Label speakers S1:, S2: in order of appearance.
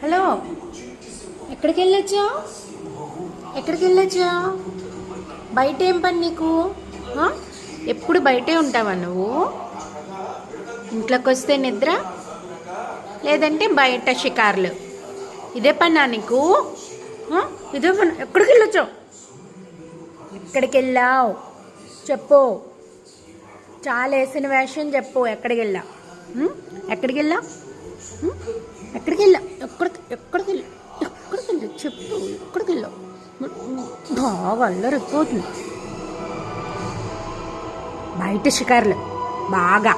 S1: Hello, ఎక్కడికి వెళ్ళొచ్చా? ఎక్కడికి వెళ్ళొచ్చా? బయట ఏం పని నీకు? ఎప్పుడు బయటే ఉంటావా నువ్వు? ఇంట్లోకి వస్తే నిద్ర, లేదంటే బయట షికార్లు. ఇదే పనా నీకు? ఇదే పని. ఎక్కడికి వెళ్ళొచ్చావు? ఎక్కడికి వెళ్ళావు చెప్పు. చాలా వేసిన వేషం చెప్పు. ఎక్కడికి వెళ్ళావు? ఎక్కడికి వెళ్ళావు? ఎక్కడికి వెళ్ళావు? ఎక్కడికి వెళ్ళావు? ఎక్కడికి వెళ్ళావు చెప్పు. ఎక్కడికి వెళ్ళావు? బాగా అల్లరిపోతుంది. బయట షికార్లు బాగా.